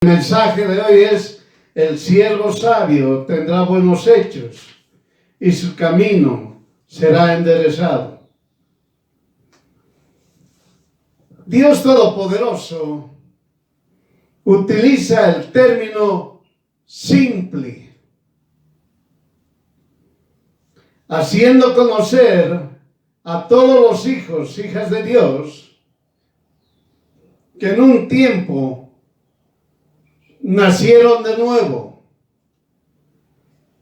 El mensaje de hoy es: el siervo sabio tendrá buenos hechos y su camino será enderezado. Dios Todopoderoso utiliza el término simple, haciendo conocer a todos los hijos, hijas de Dios, que en un tiempo nacieron de nuevo,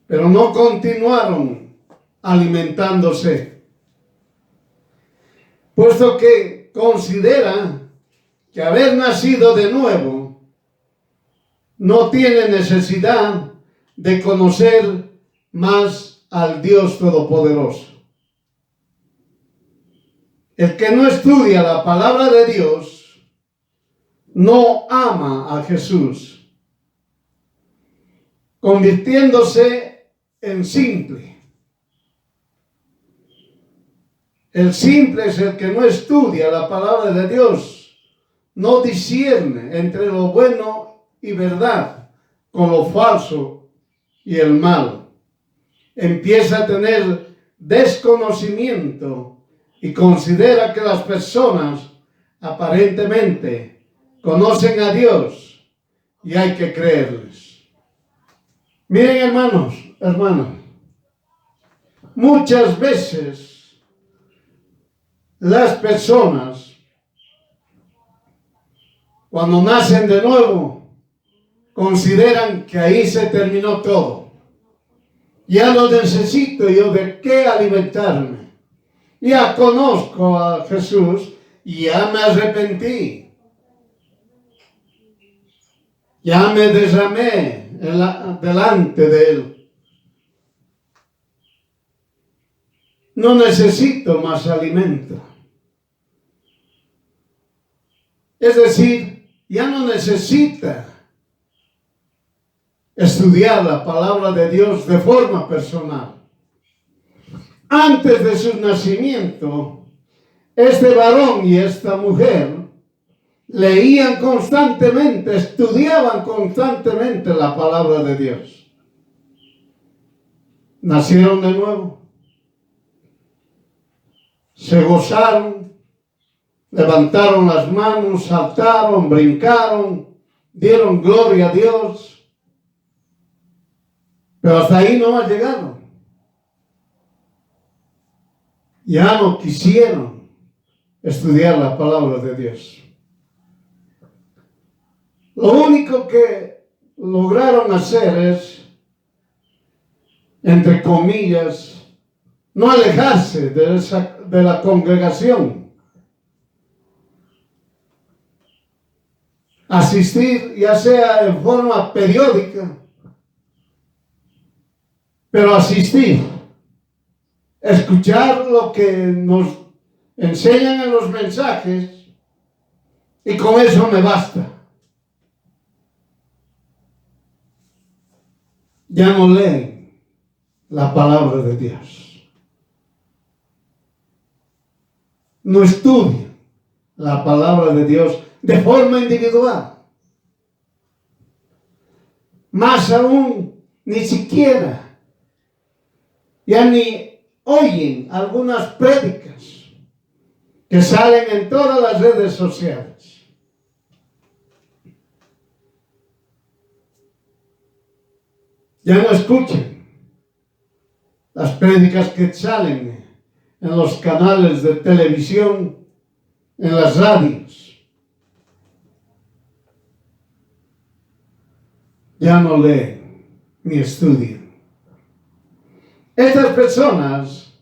pero no continuaron alimentándose, puesto que considera que haber nacido de nuevo no tiene necesidad de conocer más al Dios Todopoderoso. El que no estudia la palabra de Dios no ama a Jesús, convirtiéndose en simple. El simple es el que no estudia la palabra de Dios, no discierne entre lo bueno y verdad con lo falso y el mal. Empieza a tener desconocimiento y considera que las personas aparentemente conocen a Dios y hay que creerles. Miren, hermanas, muchas veces las personas, cuando nacen de nuevo, consideran que ahí se terminó todo. Ya no necesito yo de qué alimentarme. Ya conozco a Jesús y ya me arrepentí. Ya me derramé delante de Él. No necesito más alimento. Es decir, ya no necesita estudiar la palabra de Dios de forma personal. Antes de su nacimiento, este varón y esta mujer leían constantemente, estudiaban constantemente la palabra de Dios. Nacieron de nuevo, se gozaron, levantaron las manos, saltaron, brincaron, dieron gloria a Dios, pero hasta ahí no llegaron. Ya no quisieron estudiar la palabra de Dios. Lo único que lograron hacer es, entre comillas, no alejarse de la congregación. Asistir, ya sea en forma periódica, pero asistir, escuchar lo que nos enseñan en los mensajes, y con eso me basta. Ya no leen la palabra de Dios. No estudian la palabra de Dios de forma individual. Más aún, ni siquiera, ya ni oyen algunas prédicas que salen en todas las redes sociales. Ya no escuchen las prédicas que salen en los canales de televisión, en las radios. Ya no leen ni estudian. Estas personas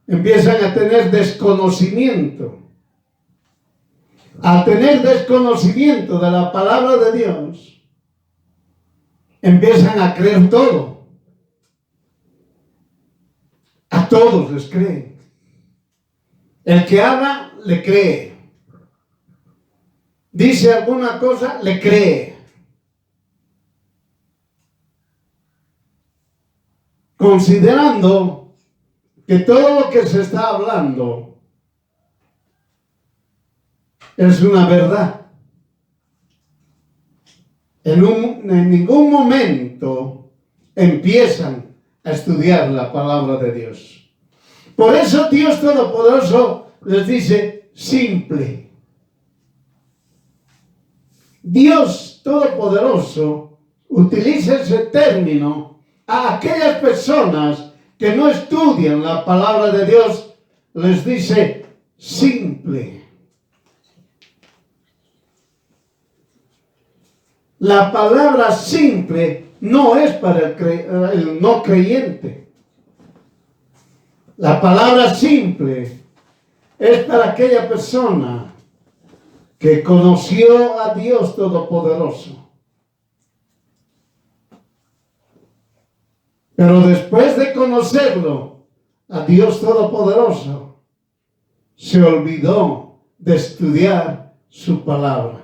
empiezan a tener desconocimiento. Al tener desconocimiento de la palabra de Dios, empiezan a creer todo. A todos les creen. El que habla, le cree. Dice alguna cosa, le cree. Considerando que todo lo que se está hablando es una verdad. en ningún momento empiezan a estudiar la palabra de Dios. Por eso Dios Todopoderoso les dice simple. Dios Todopoderoso utiliza ese término a aquellas personas que no estudian la palabra de Dios, les dice simple. La palabra simple no es para el no creyente. La palabra simple es para aquella persona que conoció a Dios Todopoderoso. Pero después de conocerlo, a Dios Todopoderoso, se olvidó de estudiar su palabra.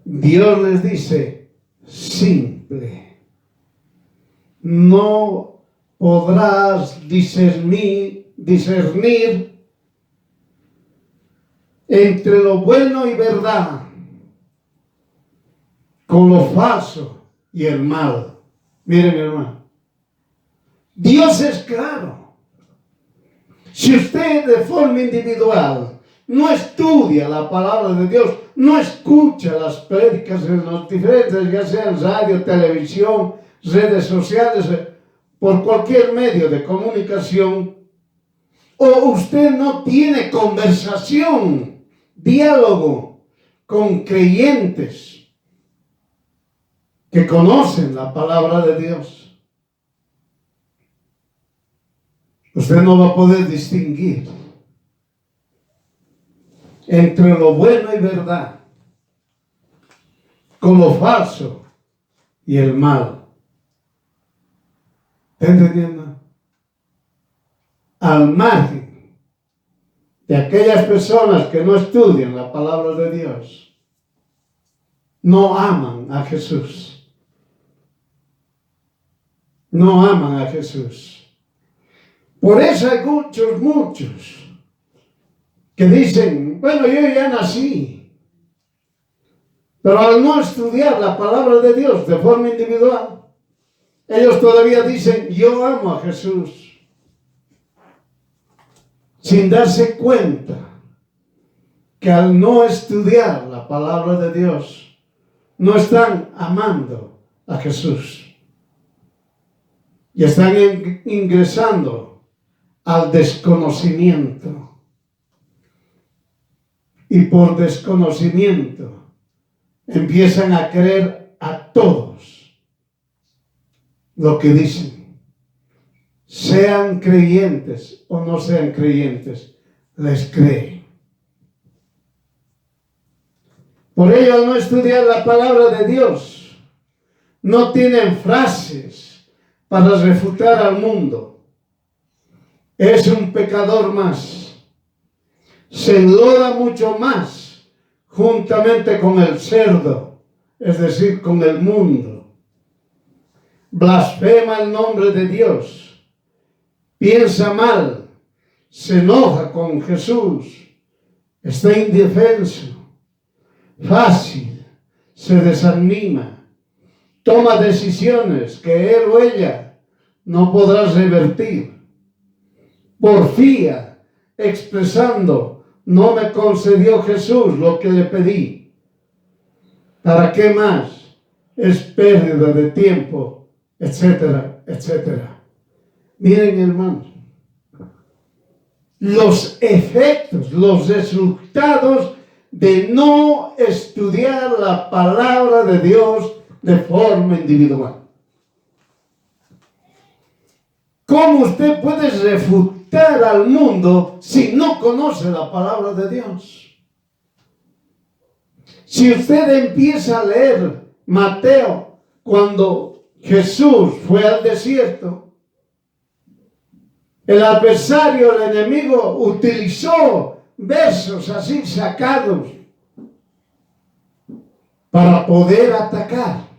Dios les dice, simple. No podrás discernir entre lo bueno y verdad, con lo falso y el mal. Miren, hermano, Dios es claro. Si usted de forma individual no estudia la palabra de Dios, no escucha las prédicas en los diferentes, ya sean radio, televisión, redes sociales, por cualquier medio de comunicación, o usted no tiene conversación, diálogo con creyentes que conocen la palabra de Dios, usted no va a poder distinguir entre lo bueno y verdad, con lo falso y el mal. ¿Está entendiendo? Al margen de aquellas personas que no estudian la palabra de Dios, no aman a Jesús. No aman a Jesús. Por eso hay muchos que dicen, bueno, yo ya nací. Pero al no estudiar la palabra de Dios de forma individual, ellos todavía dicen, yo amo a Jesús. Sin darse cuenta que al no estudiar la palabra de Dios, no están amando a Jesús. Y están ingresando al desconocimiento. Y por desconocimiento empiezan a creer a todos lo que dicen. Sean creyentes o no sean creyentes, les creen. Por ello, al no estudiar la palabra de Dios, no tienen frases para refutar al mundo. Es un pecador más. Se enloda mucho más juntamente con el cerdo, es decir, con el mundo. Blasfema el nombre de Dios, piensa mal, se enoja con Jesús, está indefenso, fácil, se desanima, toma decisiones que él o ella no podrá revertir, porfía, expresando, no me concedió Jesús lo que le pedí. ¿Para qué más? Es pérdida de tiempo, etcétera, etcétera. Miren, hermanos, los efectos, los resultados de no estudiar la palabra de Dios de forma individual. ¿Cómo usted puede refutar al mundo si no conoce la palabra de Dios? Si usted empieza a leer Mateo, cuando Jesús fue al desierto, el adversario, el enemigo, utilizó versos así sacados para poder atacar.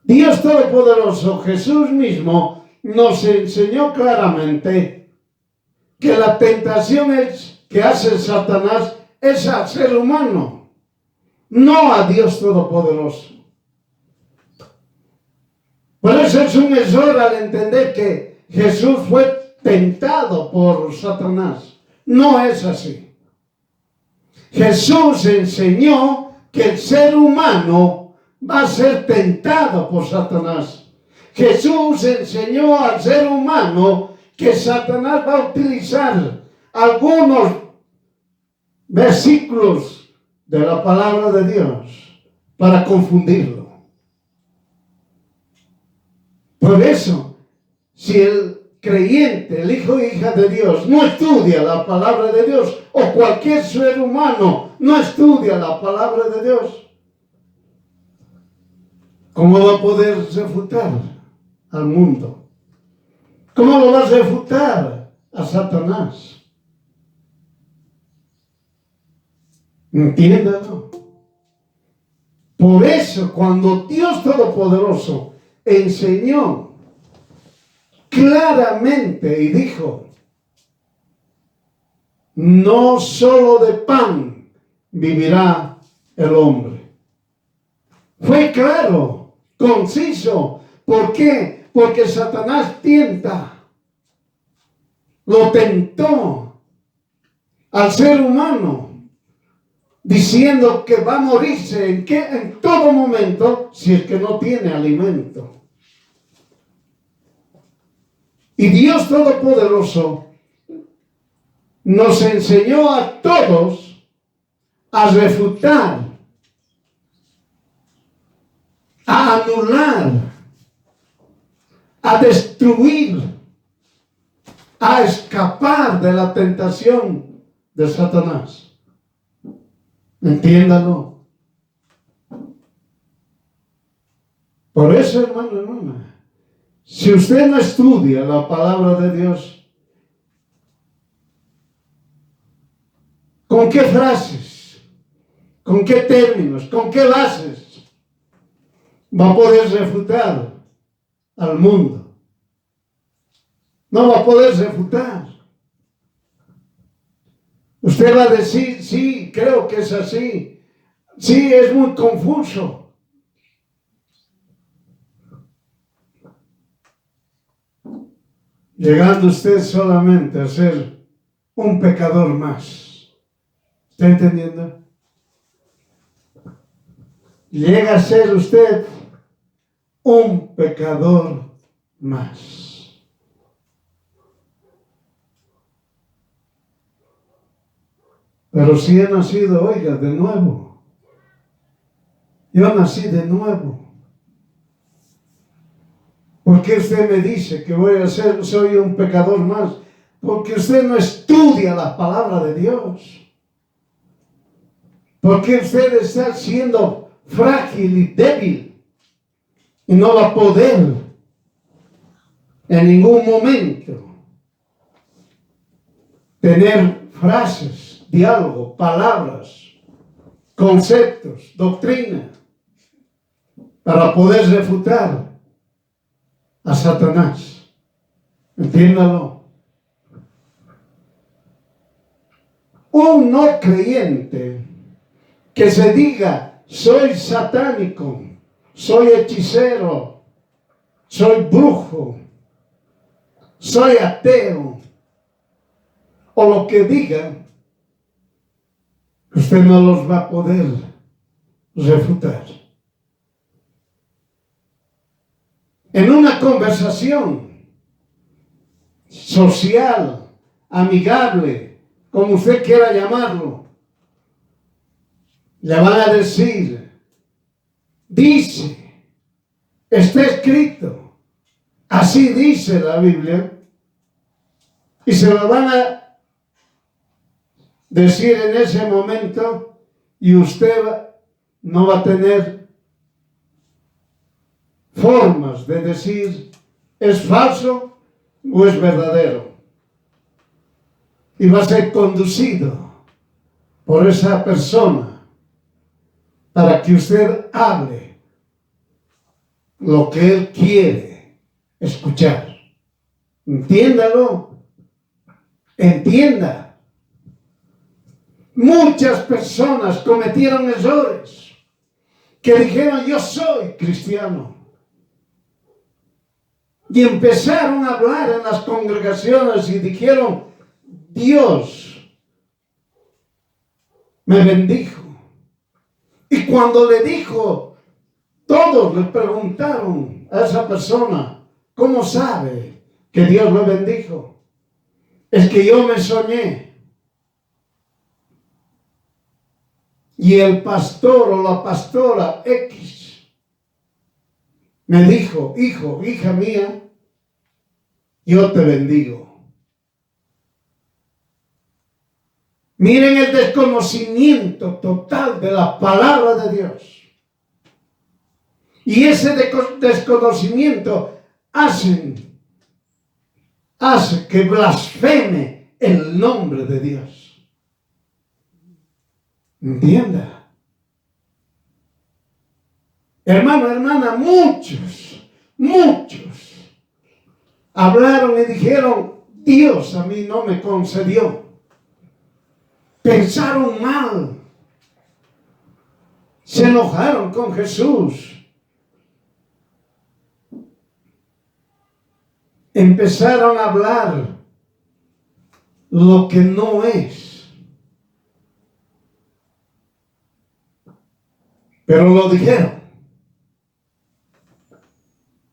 Dios Todopoderoso, Jesús mismo, nos enseñó claramente que la tentación que hace Satanás es al ser humano, no a Dios Todopoderoso. Por eso es un error al entender que Jesús fue tentado por Satanás. No es así. Jesús enseñó que el ser humano va a ser tentado por Satanás. Jesús enseñó al ser humano que Satanás va a utilizar algunos versículos de la palabra de Dios para confundirlo. Por eso, si el creyente, el hijo e hija de Dios, no estudia la palabra de Dios, o cualquier ser humano no estudia la palabra de Dios, ¿cómo va a poder refutar al mundo? ¿Cómo lo va a refutar a Satanás? Entiéndalo. Por eso, cuando Dios Todopoderoso enseñó claramente y dijo, no solo de pan vivirá el hombre. Fue claro, conciso. ¿Por qué? Porque Satanás tienta, lo tentó al ser humano, diciendo que va a morirse en todo momento si es que no tiene alimento. Y Dios Todopoderoso nos enseñó a todos a refutar, a anular, a destruir, a escapar de la tentación de Satanás. Entiéndalo. Por eso, hermano, hermana, si usted no estudia la palabra de Dios, ¿con qué frases, con qué términos, con qué bases va a poder refutar al mundo? No va a poder refutar. Usted va a decir, sí, creo que es así. Sí, es muy confuso. Llegando usted solamente a ser un pecador más. ¿Está entendiendo? Llega a ser usted un pecador más. Pero si he nacido, oiga, de nuevo. Yo nací de nuevo. ¿Por qué usted me dice que soy un pecador más? Porque usted no estudia la palabra de Dios. Porque usted está siendo frágil y débil y no va a poder en ningún momento tener frases, diálogo, palabras, conceptos, doctrina para poder refutar a Satanás. Entiéndalo. Un no creyente que se diga, soy satánico, soy hechicero, soy brujo, soy ateo, o lo que diga, usted no los va a poder refutar. En una conversación social, amigable, como usted quiera llamarlo, le van a decir, dice, está escrito, así dice la Biblia, y se lo van a decir en ese momento, y usted no va a tener formas de decir, ¿es falso o es verdadero? Y va a ser conducido por esa persona para que usted hable lo que él quiere escuchar. Entiéndalo. Entienda. muchas personas cometieron errores, que dijeron yo soy cristiano. Y empezaron a hablar en las congregaciones y dijeron, Dios me bendijo. Y cuando le dijo, todos le preguntaron a esa persona, ¿cómo sabe que Dios me bendijo? Es que yo me soñé. Y el pastor o la pastora X me dijo, hijo, hija mía, yo te bendigo. Miren el desconocimiento total de la palabra de Dios. Y ese desconocimiento hace que blasfeme el nombre de Dios. Entienda. Hermano, hermana, muchos hablaron y dijeron, Dios a mí no me concedió. Pensaron mal. Se enojaron con Jesús. Empezaron a hablar lo que no es. Pero lo dijeron.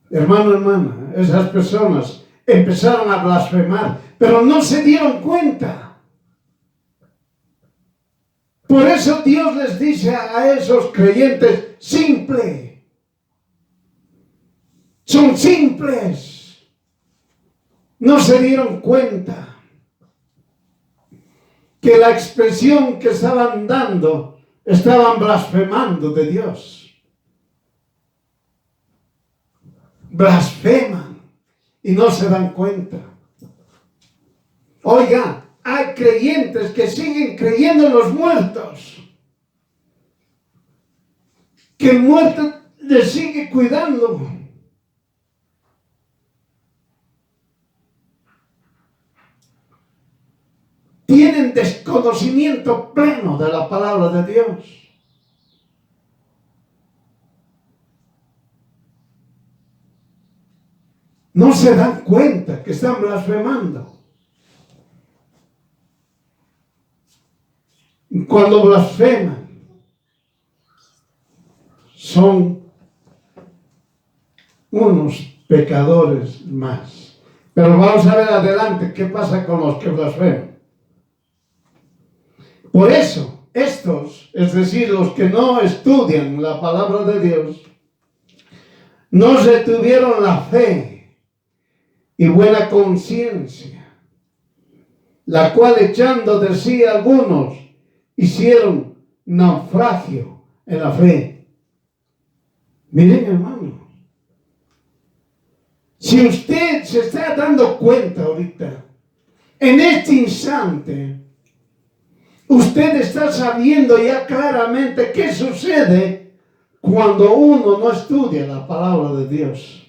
Hermano, hermana, esas personas empezaron a blasfemar, pero no se dieron cuenta. Por eso Dios les dice a esos creyentes, simple. Son simples. No se dieron cuenta que la expresión que estaban dando, estaban blasfemando de Dios. Blasfeman y no se dan cuenta. Oiga, hay creyentes que siguen creyendo en los muertos, que el muerto les sigue cuidando. Tienen desconocimiento pleno de la palabra de Dios. No se dan cuenta que están blasfemando. Cuando blasfeman, son unos pecadores más. Pero vamos a ver adelante qué pasa con los que blasfeman. Por eso, estos, es decir, los que no estudian la palabra de Dios, no retuvieron la fe y buena conciencia, la cual echando de sí algunos, hicieron naufragio en la fe. Miren, hermano, si usted se está dando cuenta ahorita, en este instante, usted está sabiendo ya claramente qué sucede cuando uno no estudia la palabra de Dios.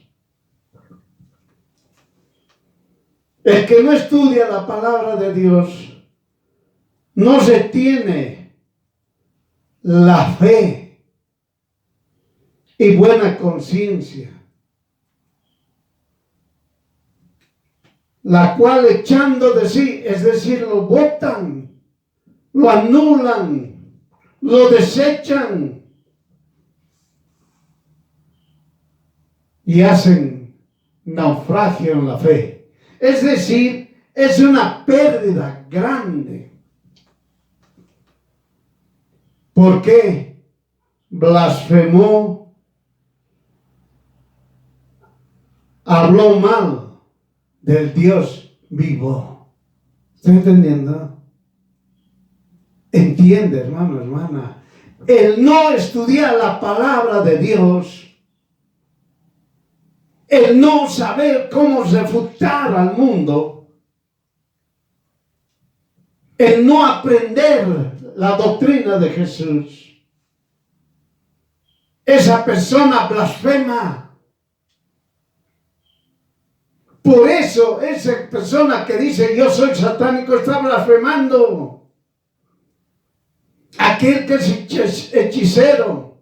El que no estudia la palabra de Dios no se tiene la fe y buena conciencia, la cual echando de sí, es decir, lo botan, lo anulan, lo desechan y hacen naufragio en la fe. Es decir, es una pérdida grande. ¿Por qué? Blasfemó, habló mal del Dios vivo. ¿Está entendiendo? Entiende, hermano, hermana. El no estudiar la palabra de Dios, el no saber cómo refutar al mundo, el no aprender la doctrina de Jesús, esa persona blasfema. Por eso esa persona que dice yo soy satánico está blasfemando. aquel que es hechicero,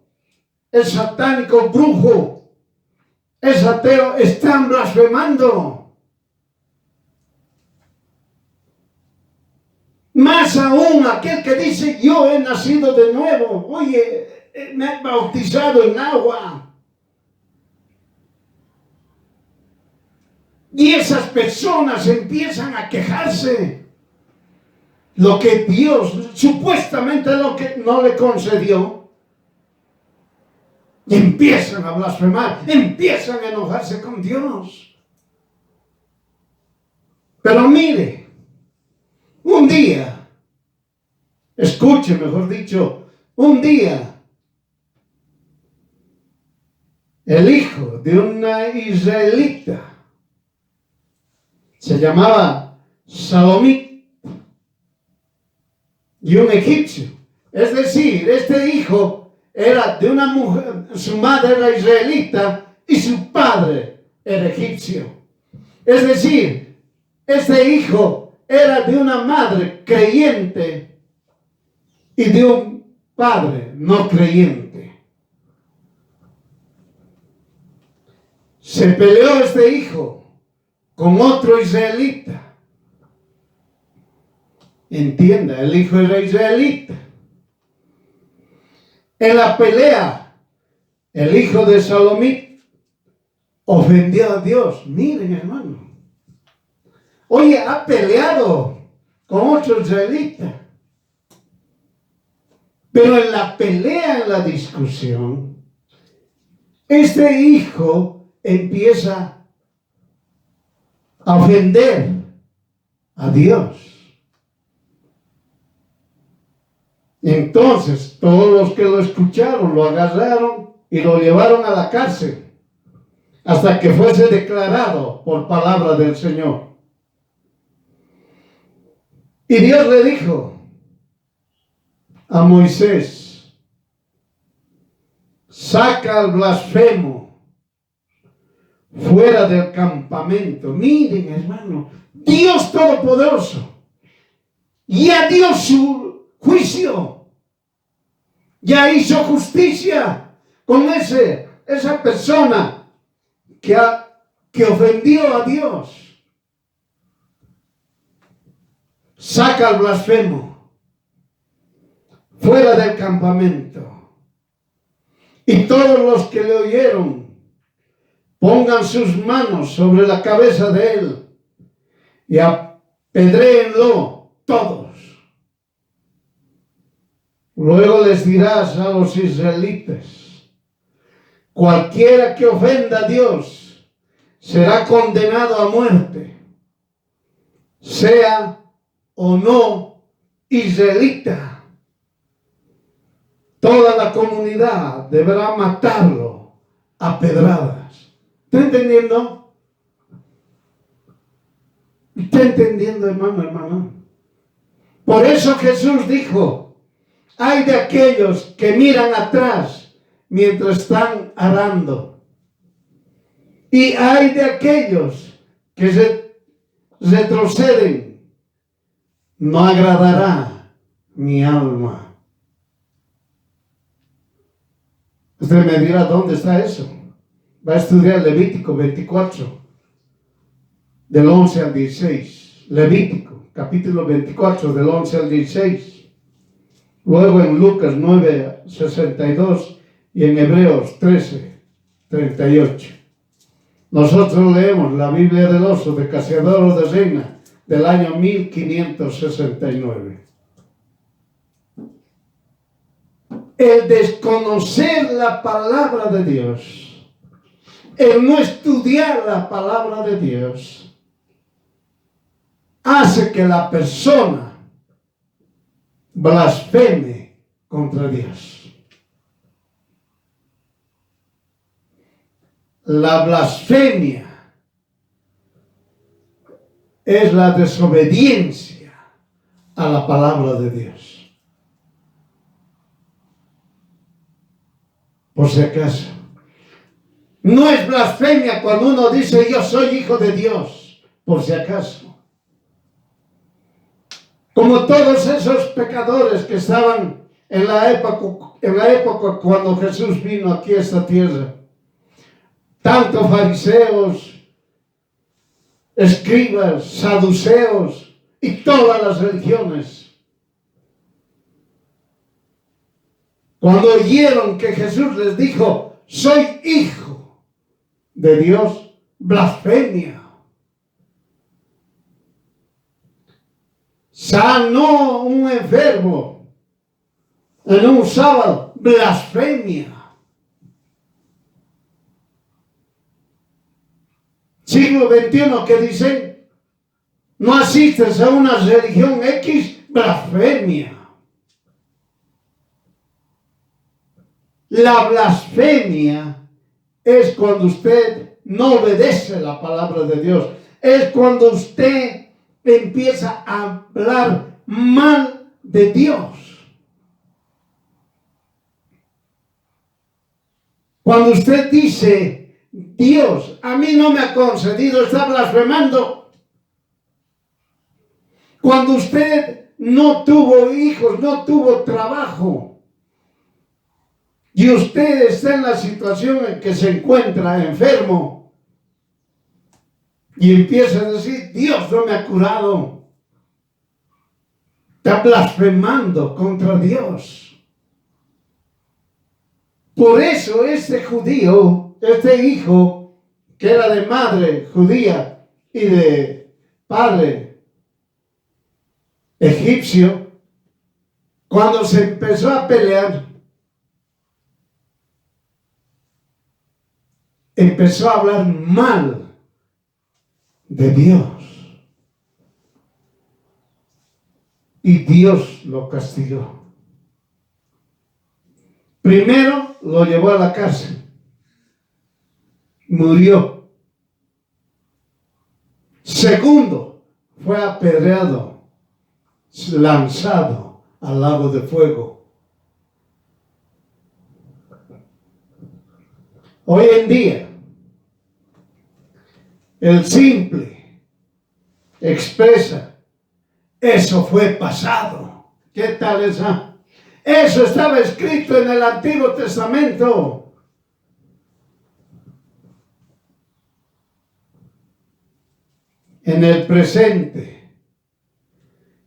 el satánico, brujo, es ateo, están blasfemando. Más aún aquel que dice yo he nacido de nuevo, oye, me he bautizado en agua. Y esas personas empiezan a quejarse. Lo que Dios, supuestamente lo que no le concedió. Y empiezan a blasfemar, empiezan a enojarse con Dios. Pero mire, un día, escuche mejor dicho, un día, el hijo de una israelita, se llamaba Salomit, y un egipcio. Es decir, este hijo era de una mujer, su madre era israelita y su padre era egipcio. Es decir, este hijo era de una madre creyente y de un padre no creyente. Se peleó este hijo con otro israelita. Entienda, el hijo era israelita. En la pelea, el hijo de Salomit ofendió a Dios. Miren, hermano. Oye, ha peleado con otro israelita. Pero en la pelea, en la discusión, este hijo empieza a ofender a Dios. Entonces, todos los que lo escucharon lo agarraron y lo llevaron a la cárcel hasta que fuese declarado por palabra del Señor. Y Dios le dijo a Moisés: saca al blasfemo fuera del campamento. Miren, hermano, Dios Todopoderoso ya dio su juicio, ya hizo justicia con esa persona que ofendió a Dios. Saca al blasfemo fuera del campamento. Y todos los que le oyeron pongan sus manos sobre la cabeza de él y apedréenlo todos. Luego les dirás a los israelitas: cualquiera que ofenda a Dios será condenado a muerte, sea o no israelita. Toda la comunidad deberá matarlo a pedradas. ¿Está entendiendo? ¿Está entendiendo, hermano? Por eso Jesús dijo: ay de aquellos que miran atrás mientras están arando, y ay de aquellos que se retroceden. No agradará mi alma. Usted me dirá, ¿dónde está eso? Va a estudiar Levítico 24, del 11 al 16. Levítico, capítulo 24, del 11 al 16. Luego en Lucas 9, 62 y en Hebreos 13, 38. Nosotros leemos la Biblia del Oso de Casiodoro de Reina del año 1569. El desconocer la palabra de Dios, el no estudiar la palabra de Dios, hace que la persona blasfeme contra Dios. La blasfemia es la desobediencia a la palabra de Dios. Por si acaso, no es blasfemia cuando uno dice yo soy hijo de Dios, por si acaso. Como todos esos pecadores que estaban en la época cuando Jesús vino aquí a esta tierra, tanto fariseos, escribas, saduceos y todas las religiones, cuando oyeron que Jesús les dijo, soy hijo de Dios, blasfemia. Sanó un enfermo en un sábado, blasfemia. Siglo XXI que dicen, no asistes a una religión X, blasfemia. La blasfemia es cuando usted no obedece la palabra de Dios. Es cuando usted empieza a hablar mal de Dios. Cuando usted dice, Dios a mí no me ha concedido, está blasfemando. Cuando usted no tuvo hijos, no tuvo trabajo, y usted está en la situación en que se encuentra enfermo, y empieza a decir, Dios no me ha curado, está blasfemando contra Dios. Por eso este judío, este hijo, que era de madre judía y de padre egipcio, cuando se empezó a pelear, empezó a hablar mal de Dios. Y Dios lo castigó. Primero lo llevó a la cárcel. Murió. Segundo, fue apedreado, lanzado al lago de fuego. Hoy en día, el simple expresa, eso fue pasado. ¿Qué tal esa? Eso estaba escrito en el Antiguo Testamento. En el presente,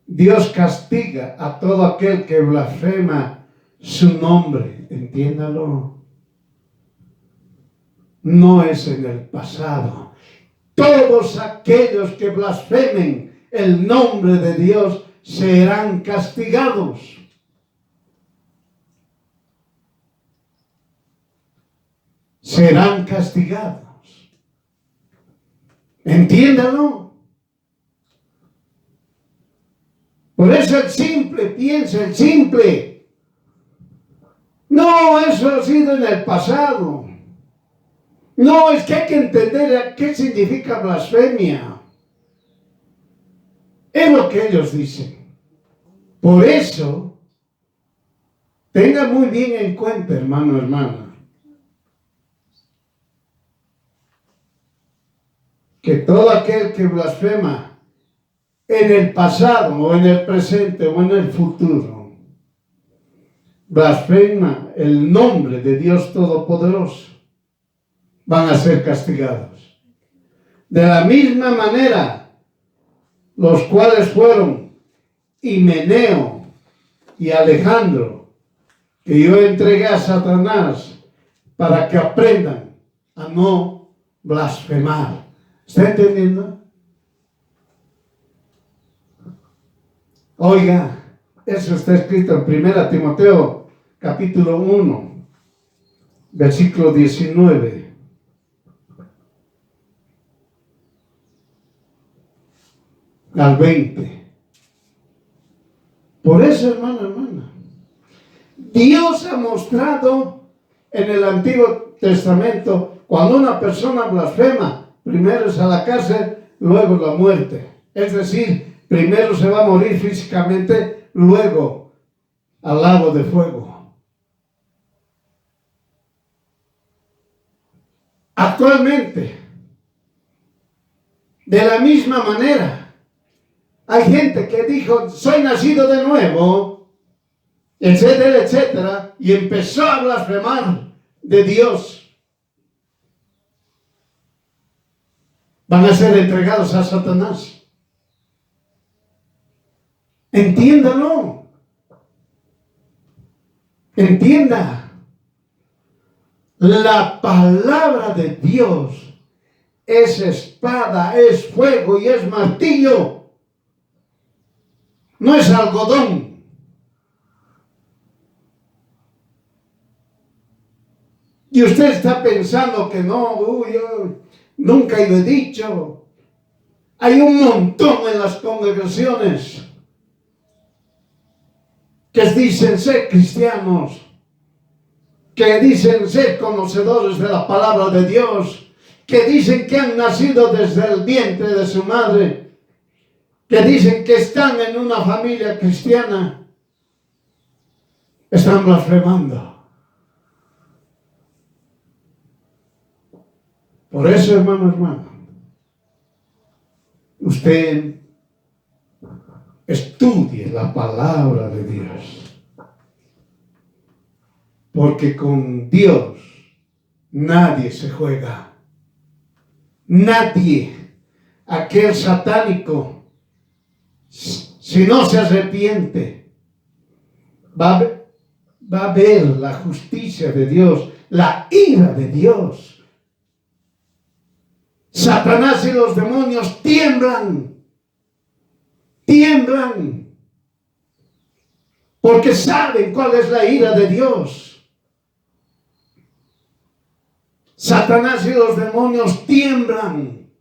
Dios castiga a todo aquel que blasfema su nombre. Entiéndalo. No es en el pasado. Todos aquellos que blasfemen el nombre de Dios serán castigados. Serán castigados. Entiéndalo. Por eso el simple piensa, el simple. No, eso ha sido en el pasado. No, es que hay que entender qué significa blasfemia. Es lo que ellos dicen. Por eso, tenga muy bien en cuenta, hermano, hermana, que todo aquel que blasfema en el pasado o en el presente o en el futuro, blasfema el nombre de Dios Todopoderoso, van a ser castigados. De la misma manera, los cuales fueron Himeneo y Alejandro, que yo entregué a Satanás para que aprendan a no blasfemar. ¿Está entendiendo? Oiga, eso está escrito en 1 Timoteo, capítulo 1, versículo 19. Al 20. Por eso, hermana, Dios ha mostrado en el Antiguo Testamento, cuando una persona blasfema, primero es a la cárcel, luego la muerte. Es decir, primero se va a morir físicamente, luego al lago de fuego. Actualmente, de la misma manera, hay gente que dijo, soy nacido de nuevo, etcétera, etcétera, y empezó a blasfemar de Dios, van a ser entregados a Satanás. Entiéndalo. Entienda. La palabra de Dios es espada, es fuego y es martillo. No es algodón. Y usted está pensando que no, yo nunca lo he dicho. Hay un montón en las congregaciones que dicen ser cristianos, que dicen ser conocedores de la palabra de Dios, que dicen que han nacido desde el vientre de su madre, que dicen que están en una familia cristiana, están blasfemando. Por eso, hermano, usted estudie la palabra de Dios. Porque con Dios nadie se juega. Nadie. Aquel satánico, si no se arrepiente, va a ver la justicia de Dios, la ira de Dios. Satanás y los demonios tiemblan, porque saben cuál es la ira de Dios. Satanás y los demonios tiemblan,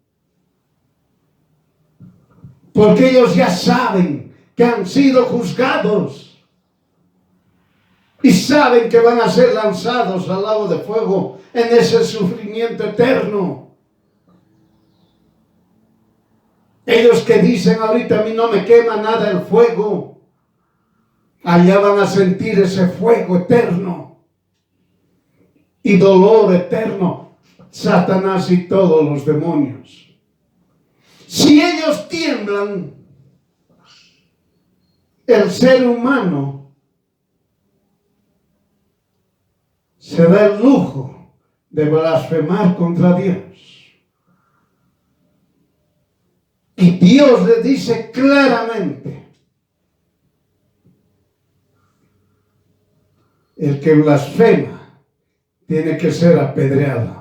porque ellos ya saben que han sido juzgados y saben que van a ser lanzados al lago de fuego en ese sufrimiento eterno. Ellos que dicen ahorita a mí no me quema nada el fuego, allá van a sentir ese fuego eterno y dolor eterno. Satanás y todos los demonios. Si ellos tiemblan, el ser humano se da el lujo de blasfemar contra Dios. Y Dios le dice claramente: el que blasfema tiene que ser apedreado.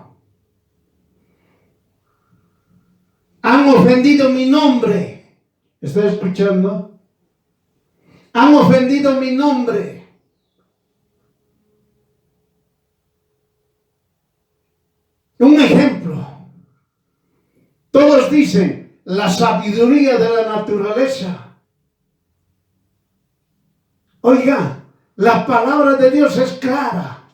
Han ofendido mi nombre. ¿Está escuchando? Han ofendido mi nombre. Un ejemplo. Todos dicen la sabiduría de la naturaleza. Oiga, la palabra de Dios es clara.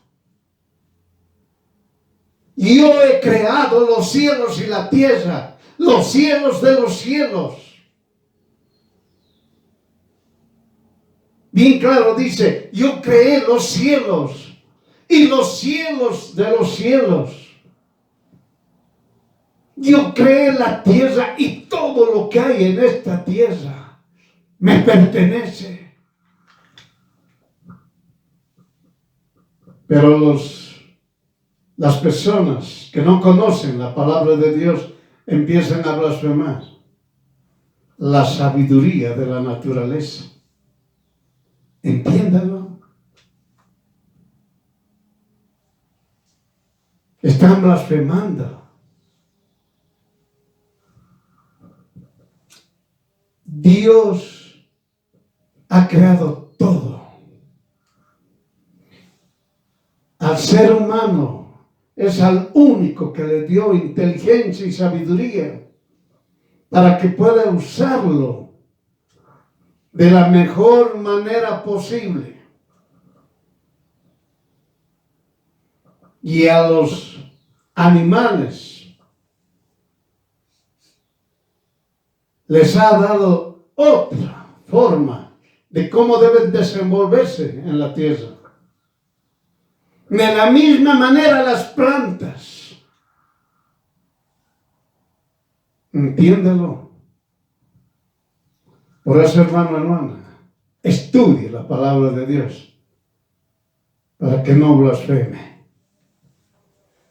Yo he creado los cielos y la tierra, los cielos de los cielos. Bien claro dice, yo creé los cielos y los cielos de los cielos. Yo creé la tierra y todo lo que hay en esta tierra me pertenece. Pero las personas que no conocen la palabra de Dios empiezan a blasfemar la sabiduría de la naturaleza. Entiéndalo. Están blasfemando. Dios ha creado todo. Al ser humano es al único que le dio inteligencia y sabiduría para que pueda usarlo de la mejor manera posible. Y a los animales les ha dado otra forma de cómo deben desenvolverse en la tierra. De la misma manera las plantas. Entiéndelo. Por eso, hermana, estudie la palabra de Dios. para que no blasfeme.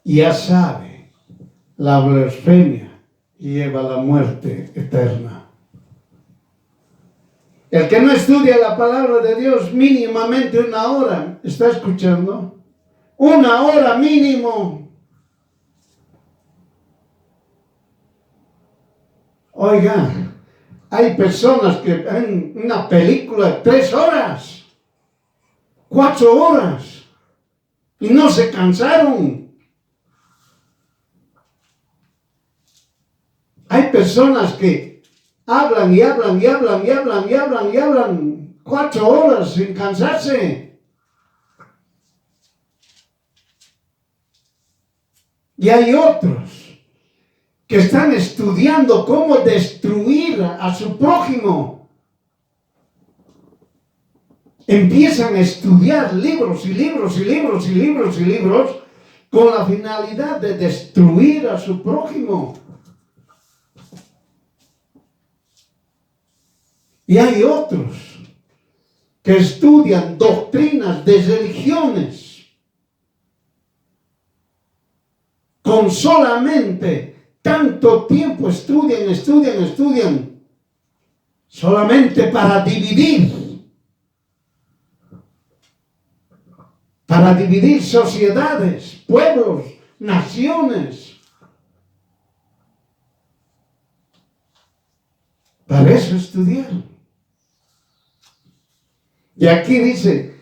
Ya sabe, la blasfemia lleva a la muerte eterna. El que no estudia la palabra de Dios mínimamente una hora, ¿está escuchando? Una hora mínimo. Oiga, hay personas que ven una película de 3 horas, 4 horas, y no se cansaron. Hay personas que hablan y hablan y hablan y hablan y hablan y hablan 4 horas sin cansarse. Y hay otros que están estudiando cómo destruir a su prójimo. Empiezan a estudiar libros y libros y libros y libros y libros con la finalidad de destruir a su prójimo. Y hay otros que estudian doctrinas de religiones con solamente tanto tiempo estudian, solamente para dividir sociedades, pueblos, naciones. Para eso estudiar. Y aquí dice,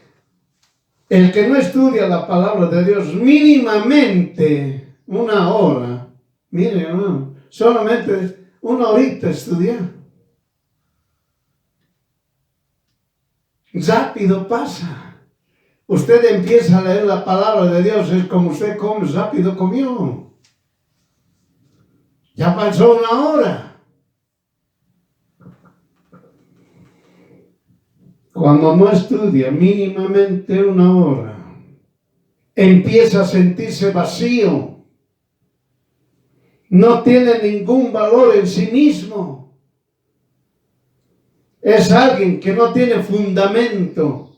el que no estudia la palabra de Dios mínimamente una hora, mire hermano, solamente una horita estudiar. Rápido pasa. Usted empieza a leer la palabra de Dios, es como usted come, rápido comió. Ya pasó una hora. Cuando no estudia mínimamente una hora, empieza a sentirse vacío. No tiene ningún valor en sí mismo. Es alguien que no tiene fundamento.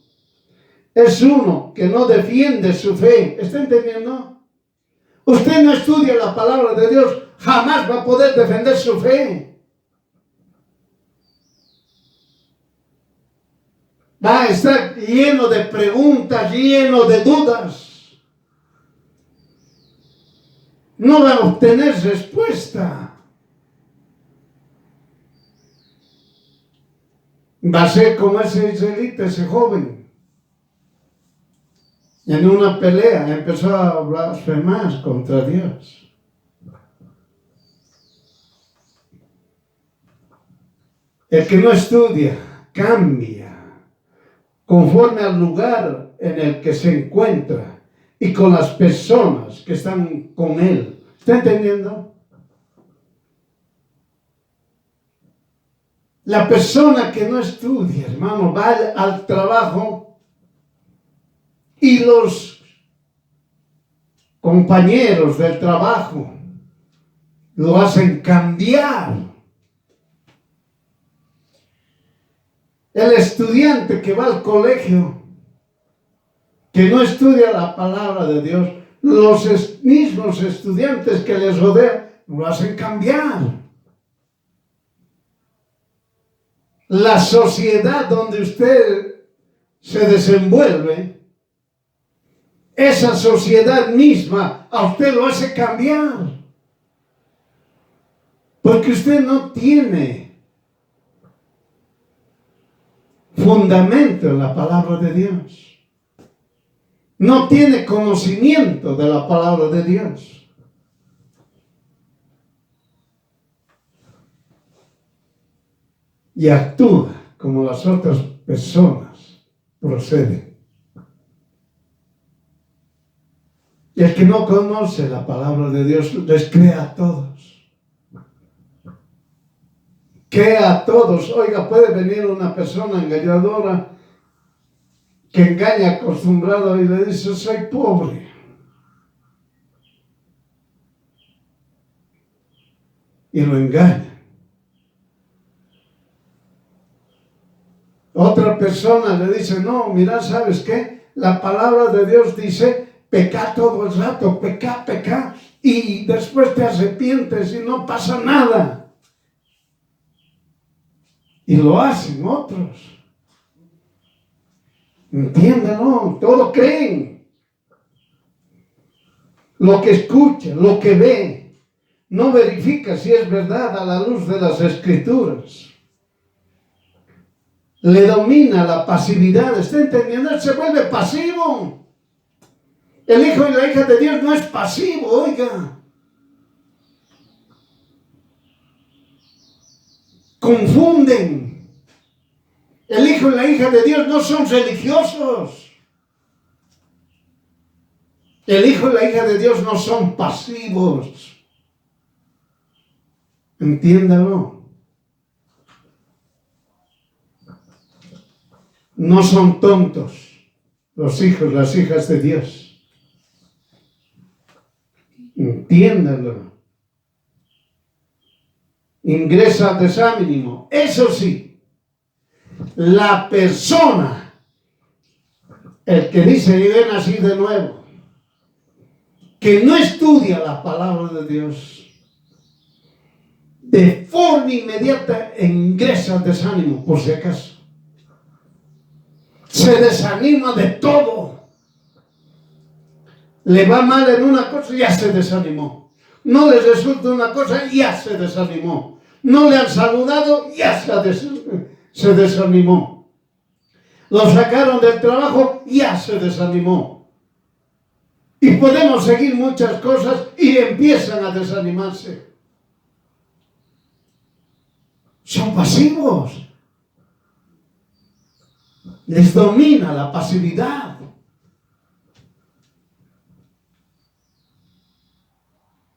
Es uno que no defiende su fe. ¿Está entendiendo? Usted no estudia la palabra de Dios, jamás va a poder defender su fe. Va a estar lleno de preguntas, lleno de dudas. No va a obtener respuesta. Va a ser como ese israelita, ese joven. En una pelea empezó a blasfemar contra Dios. El que no estudia, cambia conforme al lugar en el que se encuentra y con las personas que están con él. ¿Está entendiendo? La persona que no estudia, hermano, va al trabajo y los compañeros del trabajo lo hacen cambiar. El estudiante que va al colegio, que no estudia la palabra de Dios, los mismos estudiantes que les rodean, lo hacen cambiar. La sociedad donde usted se desenvuelve, esa sociedad misma a usted lo hace cambiar. Porque usted no tiene fundamento en la palabra de Dios. No tiene conocimiento de la palabra de Dios. Y actúa como las otras personas proceden. Y el que no conoce la palabra de Dios les cree a todos. Que a todos, oiga, puede venir una persona engañadora que engaña acostumbrado y le dice, soy pobre. Y lo engaña. Otra persona le dice, no, mira, ¿sabes qué? la palabra de Dios dice, peca todo el rato, peca, y después te arrepientes y no pasa nada. Y lo hacen otros. Entiéndanlo, todo creen. Lo que escucha, lo que ve, no verifica si es verdad a la luz de las Escrituras. Le domina la pasividad, ¿está entendiendo? Él se vuelve pasivo. El hijo y la hija de Dios no es pasivo, oiga. Confunden. El hijo y la hija de Dios no son religiosos. El hijo y la hija de Dios no son pasivos. Entiéndalo. No son tontos los hijos, las hijas de Dios. Entiéndalo. Ingresa al desánimo. Eso sí, la persona, el que dice yo he nacido de nuevo, que no estudia la palabra de Dios, de forma inmediata ingresa al desánimo, por si acaso. Se desanima de todo. Le va mal en una cosa, ya se desanimó. No le resulta una cosa, ya se desanimó. No le han saludado, ya se desanimó. Lo sacaron del trabajo, ya se desanimó. Y podemos seguir muchas cosas y empiezan a desanimarse. Son pasivos. Les domina la pasividad.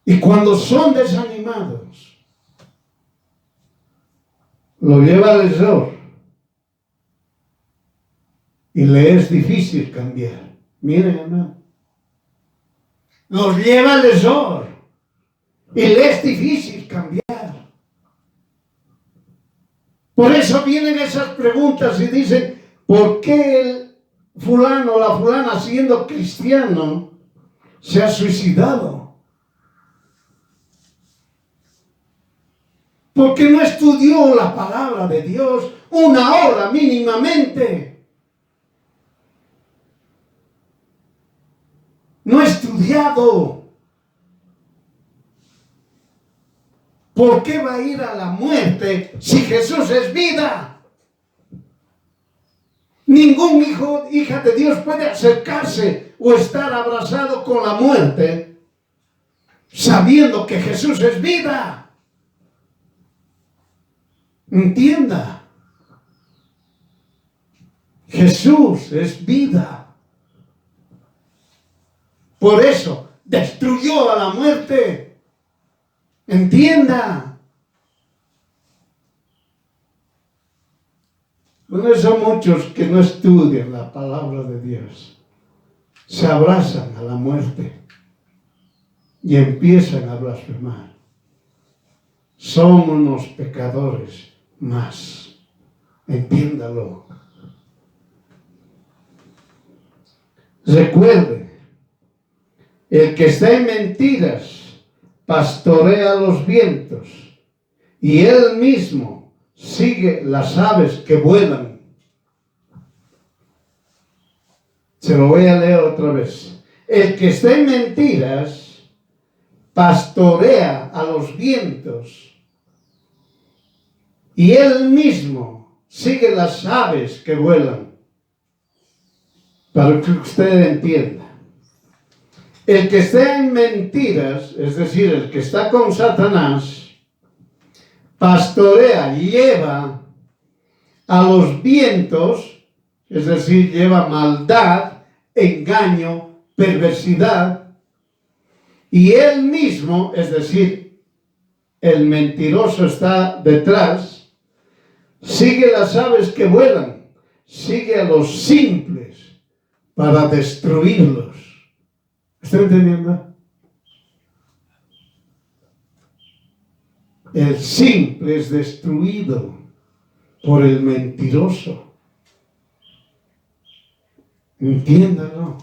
Y cuando son desanimados, lo lleva al error. Y le es difícil cambiar. Miren, hermano. Los lleva al error. Y le es difícil cambiar. Por eso vienen esas preguntas y dicen, ¿por qué el fulano o la fulana siendo cristiano se ha suicidado? Porque no estudió la palabra de Dios una hora mínimamente. No ha estudiado. ¿Por qué va a ir a la muerte si Jesús es vida? Ningún hijo, hija de Dios puede acercarse o estar abrazado con la muerte sabiendo que Jesús es vida. Entienda. Jesús es vida. Por eso destruyó a la muerte. Entienda. Por eso muchos que no estudian la palabra de Dios se abrazan a la muerte y empiezan a blasfemar. Son unos pecadores más. Entiéndalo. Recuerde, el que está en mentiras pastorea los vientos y él mismo sigue las aves que vuelan. Se lo voy a leer otra vez. El que está en mentiras pastorea a los vientos y él mismo sigue las aves que vuelan. Para que usted entienda. El que está en mentiras, es decir, el que está con Satanás, pastorea, lleva a los vientos, es decir, lleva maldad, engaño, perversidad, y él mismo, es decir, el mentiroso está detrás, sigue las aves que vuelan, sigue a los simples para destruirlos. ¿Está entendiendo? El simple es destruido por el mentiroso. Entiéndalo.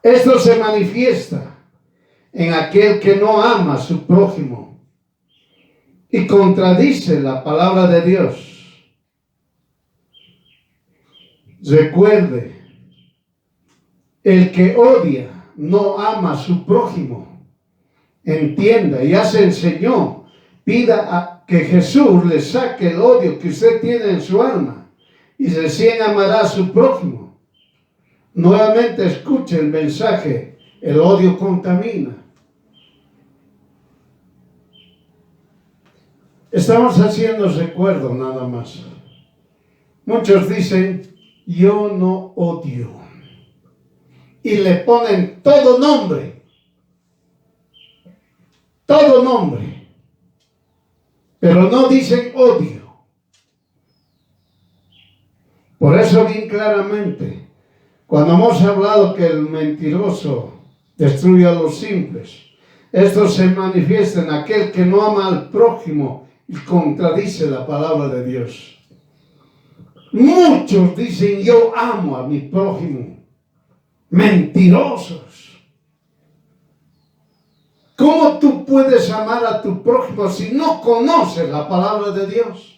Esto se manifiesta en aquel que no ama a su prójimo y contradice la palabra de Dios. Recuerde, el que odia no ama a su prójimo. Entienda, ya se enseñó. Pida a que Jesús le saque el odio que usted tiene en su alma y recién amará a su prójimo. Nuevamente escuche el mensaje. El odio contamina. Estamos haciendo recuerdo nada más. Muchos dicen, yo no odio. Y le ponen todo nombre. Todo nombre. Pero no dicen odio. Por eso bien claramente, cuando hemos hablado que el mentiroso destruye a los simples, esto se manifiesta en aquel que no ama al prójimo y contradice la palabra de Dios. Muchos dicen, yo amo a mi prójimo. Mentirosos. ¿Cómo tú puedes amar a tu prójimo si no conoces la palabra de Dios?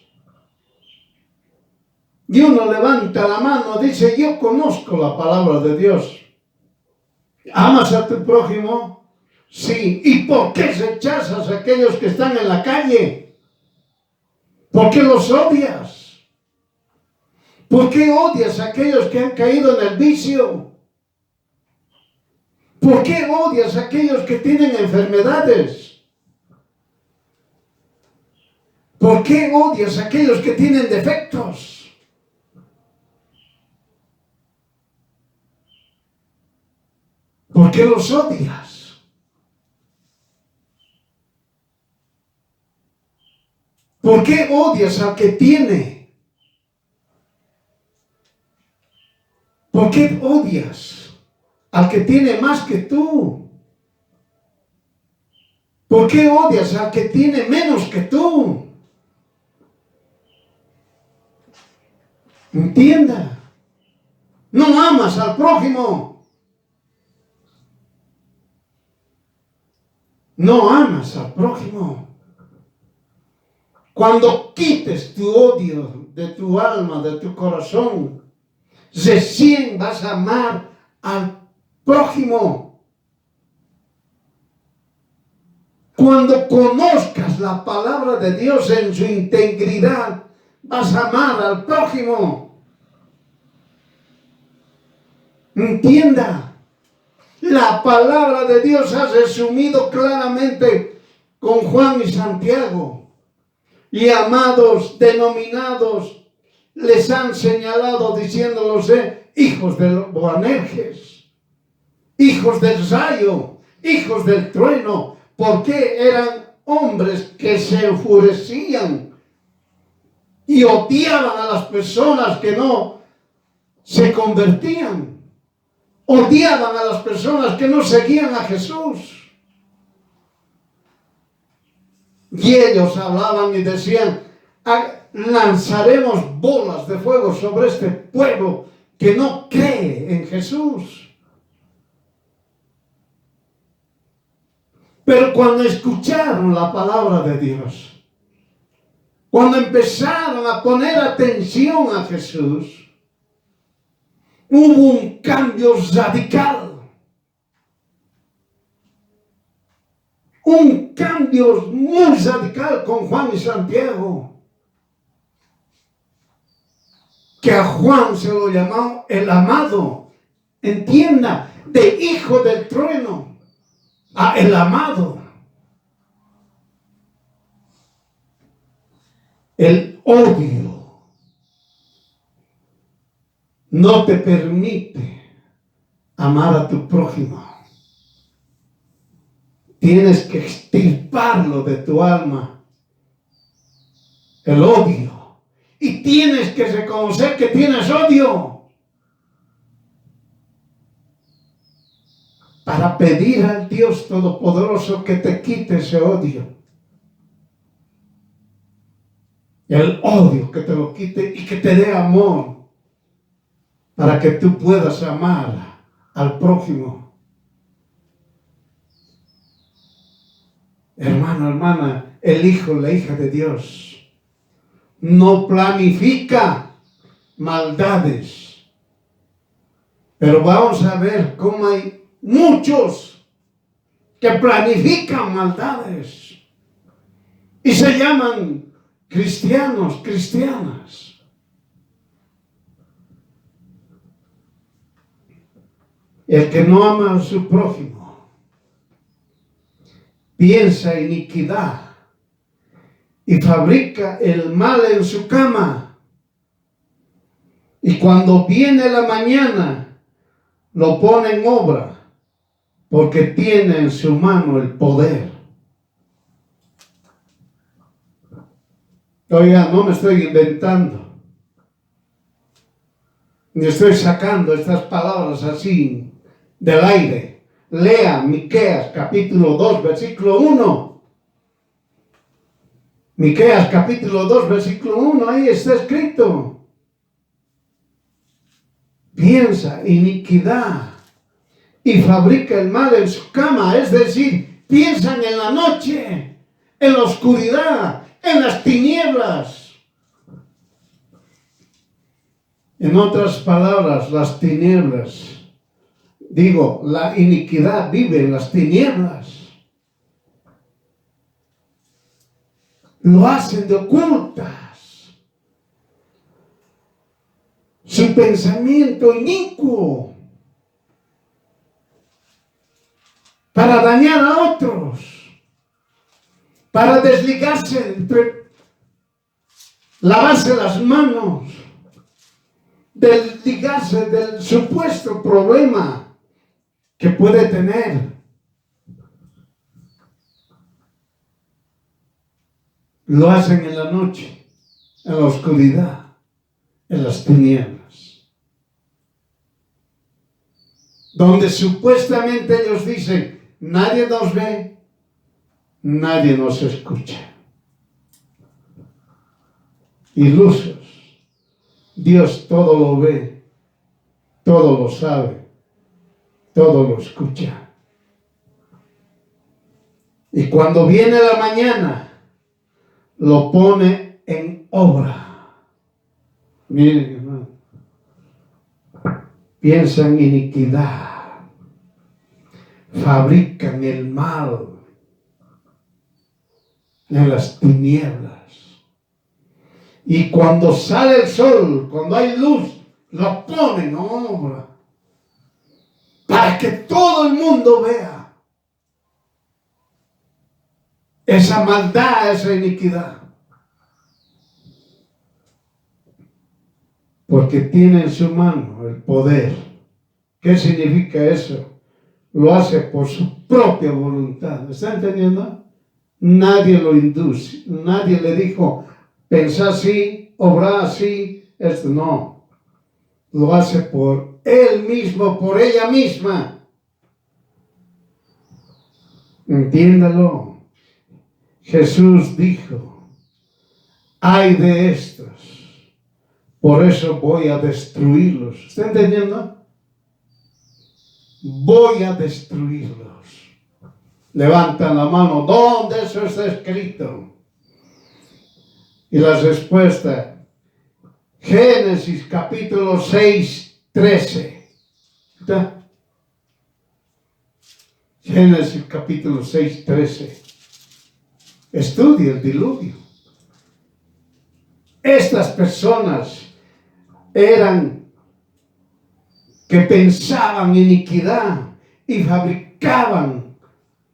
Y uno levanta la mano, dice, yo conozco la palabra de Dios. ¿Amas a tu prójimo? Sí. ¿Y por qué rechazas a aquellos que están en la calle? ¿Por qué los odias? ¿Por qué odias a aquellos que han caído en el vicio? ¿Por qué odias a aquellos que tienen enfermedades? ¿Por qué odias a aquellos que tienen defectos? ¿Por qué los odias? ¿Por qué odias al que tiene? ¿Por qué odias al que tiene más que tú? ¿Por qué odias al que tiene menos que tú? Entienda. No amas al prójimo. No amas al prójimo. Cuando quites tu odio de tu alma, de tu corazón, recién vas a amar al prójimo. Cuando conozcas la palabra de Dios en su integridad, vas a amar al prójimo. Entienda. La palabra de Dios ha resumido claramente con Juan y Santiago. Y amados denominados les han señalado diciéndolos hijos de Boanerges, hijos del rayo, hijos del trueno, porque eran hombres que se enfurecían y odiaban a las personas que no se convertían. Odiaban a las personas que no seguían a Jesús. Y ellos hablaban y decían, lanzaremos bolas de fuego sobre este pueblo que no cree en Jesús. Pero cuando escucharon la palabra de Dios, cuando empezaron a poner atención a Jesús, hubo un cambio radical. Un cambio muy radical con Juan y Santiago. Que a Juan se lo llamó el amado. Entienda, de hijo del trueno a el amado. El odio no te permite amar a tu prójimo. Tienes que extirparlo de tu alma, el odio. Y tienes que reconocer que tienes odio para pedir al Dios Todopoderoso que te quite ese odio. El odio que te lo quite y que te dé amor. para que tú puedas amar al prójimo. Hermano, hermana, el hijo, la hija de Dios no planifica maldades. Pero vamos a ver cómo hay muchos que planifican maldades y se llaman cristianos, cristianas. El que no ama a su prójimo piensa iniquidad y fabrica el mal en su cama. Y cuando viene la mañana, lo pone en obra, porque tiene en su mano el poder. Oiga, no me estoy inventando, ni estoy sacando estas palabras así del aire. Lea Miqueas capítulo 2, versículo 1. Miqueas capítulo 2, versículo 1, ahí está escrito. Piensa iniquidad y fabrica el mal en su cama, es decir, piensan en la noche, en la oscuridad, en las tinieblas. En otras palabras, las tinieblas, digo, la iniquidad vive en las tinieblas. Lo hacen de ocultas. Su pensamiento inicuo para dañar a otros, para desligarse, lavarse las manos, desligarse del supuesto problema que puede tener. Lo hacen en la noche, en la oscuridad, en las tinieblas, donde supuestamente ellos dicen, nadie nos ve, nadie nos escucha. Ilusos. Dios todo lo ve, todo lo sabe, todo lo escucha. Y cuando viene la mañana, lo pone en obra. Miren, hermano, piensan iniquidad, fabrican el mal en las tinieblas. Y cuando sale el sol, cuando hay luz, lo ponen en obra para que todo el mundo vea esa maldad, esa iniquidad. Porque tiene en su mano el poder. ¿Qué significa eso? Lo hace por su propia voluntad. ¿Está entendiendo? Nadie lo induce. Nadie le dijo, pensá así, obra así. Esto no. Lo hace por él mismo, por ella misma. Entiéndalo. Jesús dijo, ay de estos, por eso voy a destruirlos. ¿Está entendiendo? Voy a destruirlos. Levantan la mano, ¿dónde eso está escrito? Y la respuesta, Génesis capítulo 6, 13. ¿Está? Génesis capítulo 6, 13. Estudia el diluvio. Estas personas eran que pensaban iniquidad y fabricaban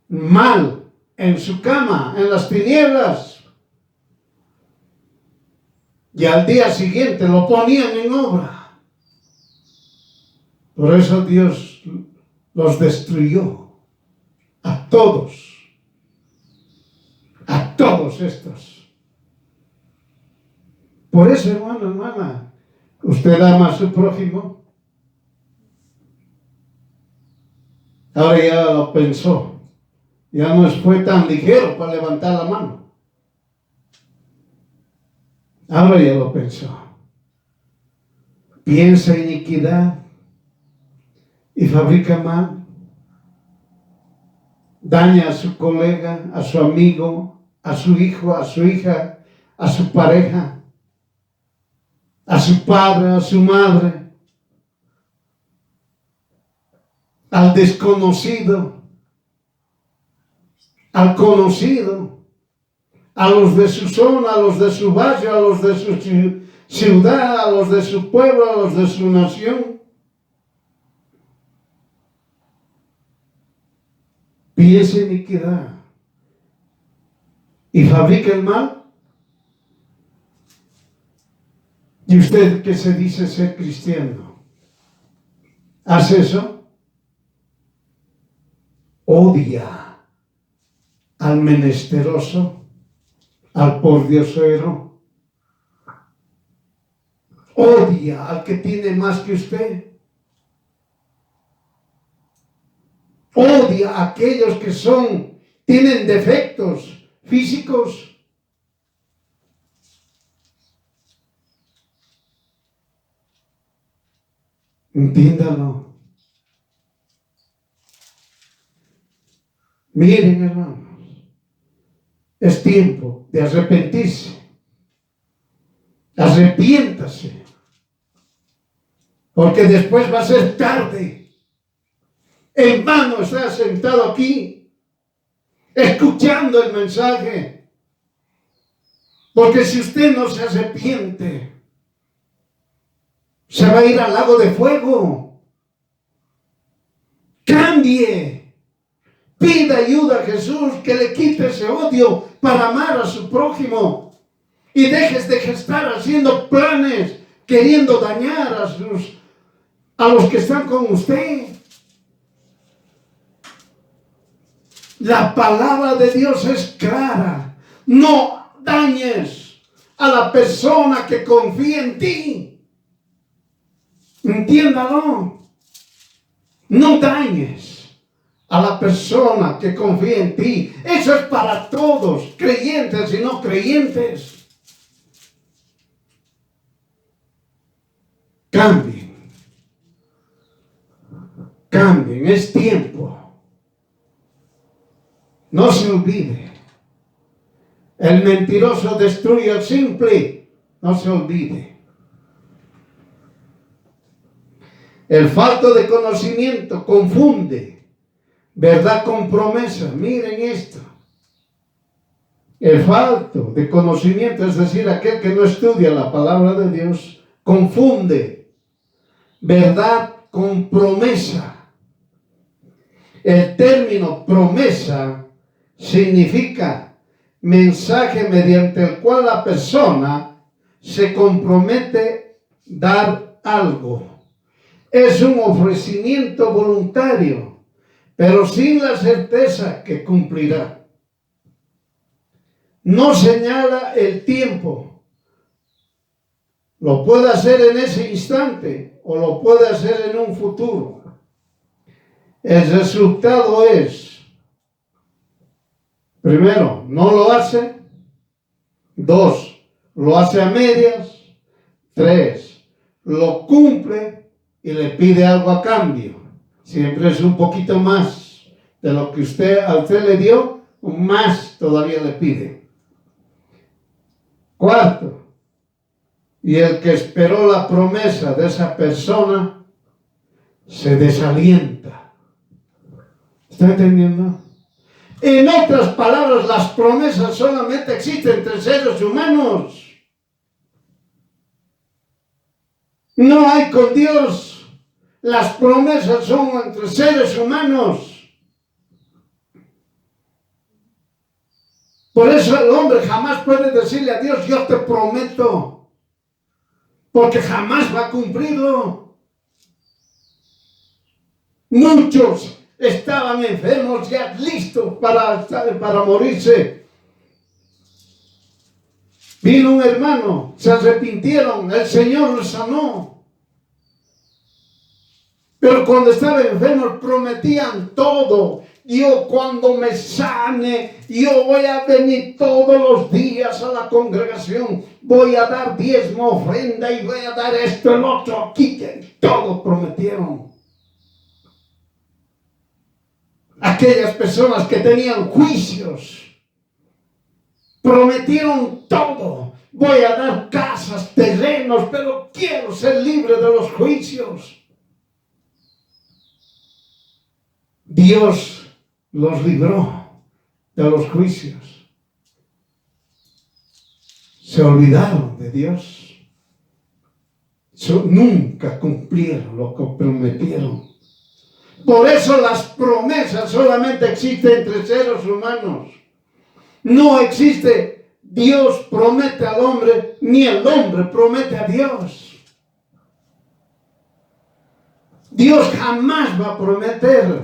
mal en su cama, en las tinieblas. Y al día siguiente lo ponían en obra. Por eso Dios los destruyó a todos. A todos estos. Por eso, hermano, hermana, usted ama a su prójimo. Ahora ya lo pensó. Ya no fue tan ligero para levantar la mano. Ahora ya lo pensó. piensa iniquidad y fabrica mal, daña a su colega, a su amigo, a su hijo, a su hija, a su pareja, a su padre, a su madre, al desconocido, al conocido, a los de su zona, a los de su barrio, a los de su ciudad, a los de su pueblo, a los de su nación. Piensa iniquidad y fabrica el mal. ¿Y usted que se dice ser cristiano hace eso? Odia al menesteroso, al pordiosero. Odia al que tiene más que usted. Odia a aquellos que tienen defectos físicos. Entiéndalo. Miren, hermanos, es tiempo de arrepentirse. Arrepiéntase, porque después va a ser tarde. En vano está sentado aquí, escuchando el mensaje, porque si usted no se arrepiente, se va a ir al lago de fuego. Cambie, pida ayuda a Jesús, que le quite ese odio para amar a su prójimo, y dejes de estar haciendo planes, queriendo dañar a los que están con usted. La palabra de Dios es clara. No dañes a la persona que confía en ti. Entiéndalo. No dañes a la persona que confía en ti. Eso es para todos, creyentes y no creyentes. Cambien. Cambien, es tiempo. No se olvide. El mentiroso destruye al simple. No se olvide. El falto de conocimiento confunde verdad con promesa. Miren esto. El falto de conocimiento, es decir, aquel que no estudia la palabra de Dios, confunde verdad con promesa. El término promesa significa mensaje mediante el cual la persona se compromete a dar algo. Es un ofrecimiento voluntario, pero sin la certeza que cumplirá. No señala el tiempo. Lo puede hacer en ese instante o lo puede hacer en un futuro. El resultado es: primero, no lo hace. 2, lo hace a medias. 3, lo cumple y le pide algo a cambio. Siempre es un poquito más de lo que a usted le dio, más todavía le pide. 4, y el que esperó la promesa de esa persona se desalienta. ¿Está entendiendo? En otras palabras, las promesas solamente existen entre seres humanos. No hay con Dios. Las promesas son entre seres humanos. Por eso el hombre jamás puede decirle a Dios: yo te prometo, porque jamás va a cumplirlo. Muchos estaban enfermos, ya listos para morirse. Vino un hermano, se arrepintieron, el Señor los sanó. Pero cuando estaban enfermos prometían todo, yo cuando me sane, yo voy a venir todos los días a la congregación, voy a dar diezmo, ofrenda y voy a dar esto, el otro, aquí, que todos prometieron. Aquellas personas que tenían juicios, prometieron todo. Voy a dar casas, terrenos, pero quiero ser libre de los juicios. Dios los libró de los juicios. Se olvidaron de Dios. Nunca cumplieron lo que prometieron. Por eso las promesas solamente existen entre seres humanos. No existe Dios promete al hombre, ni el hombre promete a Dios. Dios jamás va a prometer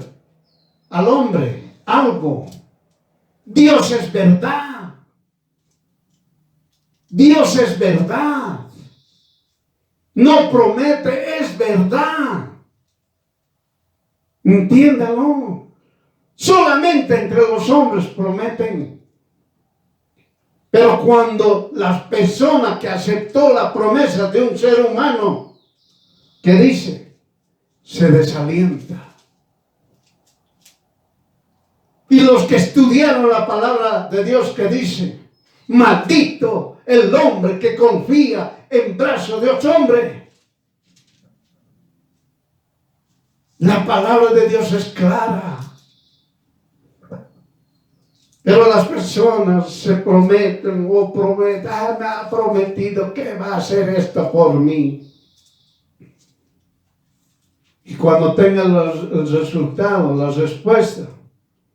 al hombre algo. Dios es verdad. Dios es verdad. No promete, es verdad. Entiéndalo. Solamente entre los hombres prometen. Pero cuando las personas que aceptó la promesa de un ser humano, ¿qué dice? Se desalienta. Y los que estudiaron la palabra de Dios, que dice, maldito el hombre que confía en brazos de otro hombre. La palabra de Dios es clara. Pero las personas se prometen me ha prometido que va a hacer esto por mí. Y cuando tengan el resultado, las respuestas,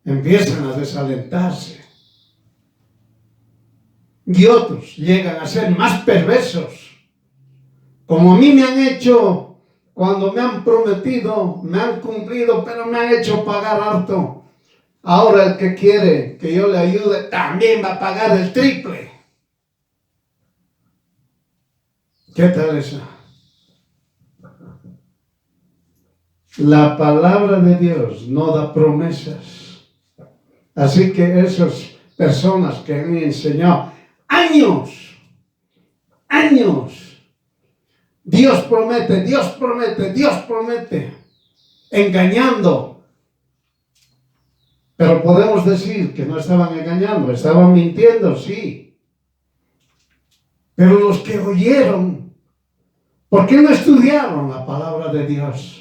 empiezan a desalentarse. Y otros llegan a ser más perversos. Como a mí me han hecho. Cuando me han prometido, me han cumplido, pero me han hecho pagar harto. Ahora el que quiere que yo le ayude también va a pagar el triple. ¿Qué tal eso? La palabra de Dios no da promesas. Así que esas personas que han enseñado años, Dios promete, Dios promete, Dios promete, engañando. Pero podemos decir que no estaban engañando, estaban mintiendo, sí. Pero los que oyeron, ¿por qué no estudiaron la palabra de Dios?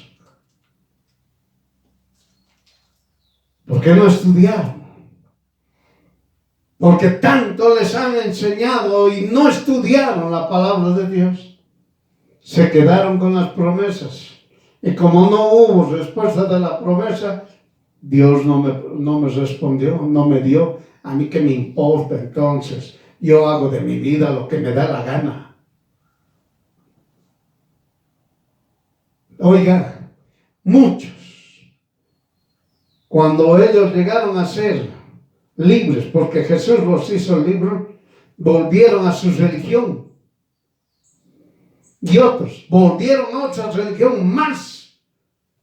¿Por qué no estudiaron? Porque tanto les han enseñado y no estudiaron la palabra de Dios. Se quedaron con las promesas. Y como no hubo respuesta de la promesa, Dios no me respondió, no me dio. A mí qué me importa entonces. Yo hago de mi vida lo que me da la gana. Oiga, muchos, cuando ellos llegaron a ser libres, porque Jesús los hizo libres, volvieron a su religión. Y otros volvieron a otra religión más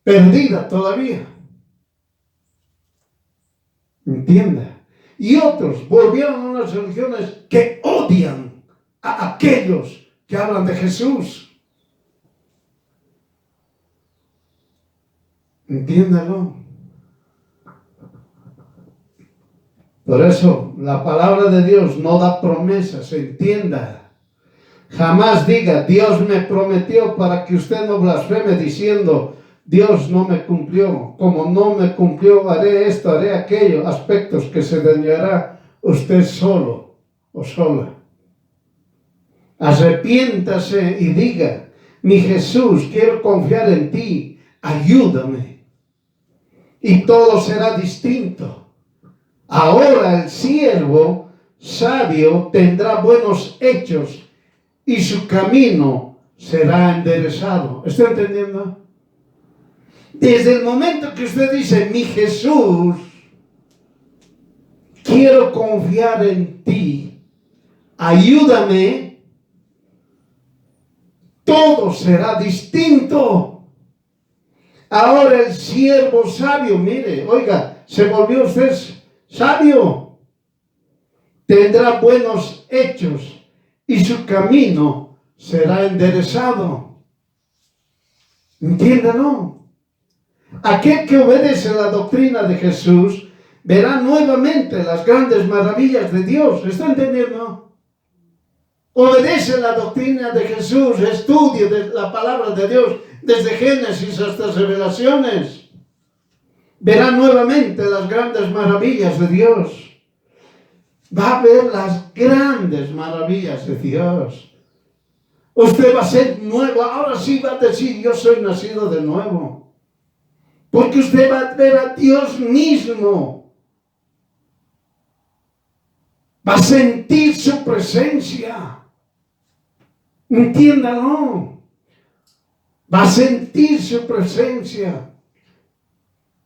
perdida todavía. Entienda. Y otros volvieron a unas religiones que odian a aquellos que hablan de Jesús. Entiéndalo. Por eso la palabra de Dios no da promesas, entienda. Jamás diga, Dios me prometió, para que usted no blasfeme diciendo, Dios no me cumplió. Como no me cumplió, haré esto, haré aquello. Aspectos que se dañará usted solo o sola. Arrepiéntase y diga, mi Jesús, quiero confiar en ti, ayúdame. Y todo será distinto. Ahora el siervo sabio tendrá buenos hechos y su camino será enderezado. ¿Está entendiendo? Desde el momento que usted dice, mi Jesús, quiero confiar en ti, ayúdame, todo será distinto. Ahora el siervo sabio, mire, oiga, se volvió usted sabio. Tendrá buenos hechos y su camino será enderezado. Entiéndalo. Aquel que obedece la doctrina de Jesús verá nuevamente las grandes maravillas de Dios. ¿Está entendiendo? Obedece la doctrina de Jesús, estudia de la palabra de Dios desde Génesis hasta Revelaciones. Verá nuevamente las grandes maravillas de Dios. Va a ver las grandes maravillas de Dios. Usted va a ser nuevo. Ahora sí va a decir, yo soy nacido de nuevo. Porque usted va a ver a Dios mismo. Va a sentir su presencia. Entiéndalo. Va a sentir su presencia.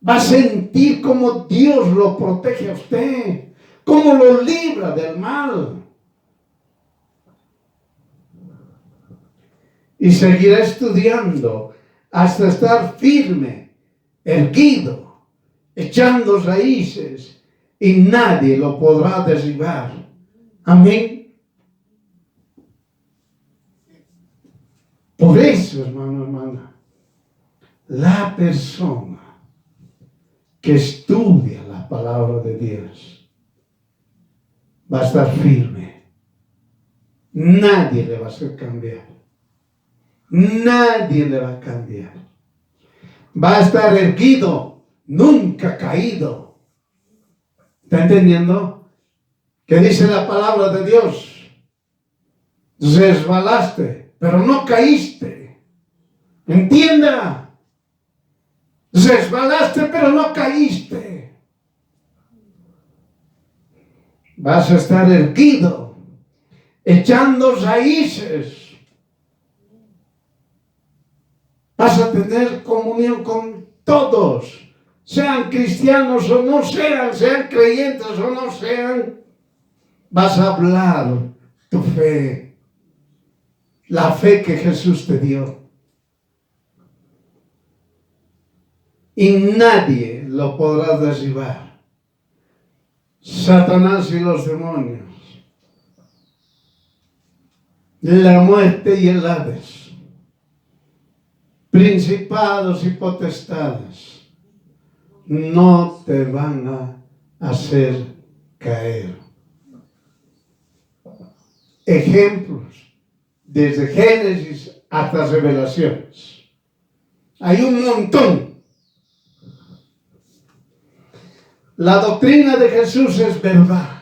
Va a sentir cómo Dios lo protege a usted. Cómo lo libra del mal. Y seguirá estudiando hasta estar firme, erguido, echando raíces, y nadie lo podrá derribar. Amén. Por eso, hermano, hermana, la persona que estudia la palabra de Dios va a estar firme. Nadie le va a hacer cambiar. Nadie le va a cambiar. Va a estar erguido, nunca caído. ¿Está entendiendo? ¿Qué dice la palabra de Dios? Resbalaste, pero no caíste. Entienda. Resbalaste, pero no caíste. Vas a estar erguido, echando raíces. Vas a tener comunión con todos, sean cristianos o no sean, sean creyentes o no sean. Vas a hablar tu fe, la fe que Jesús te dio. Y nadie lo podrá derribar. Satanás y los demonios, la muerte y el Hades, principados y potestades, no te van a hacer caer. Ejemplos desde Génesis hasta Revelaciones. Hay un montón. La doctrina de Jesús es verdad.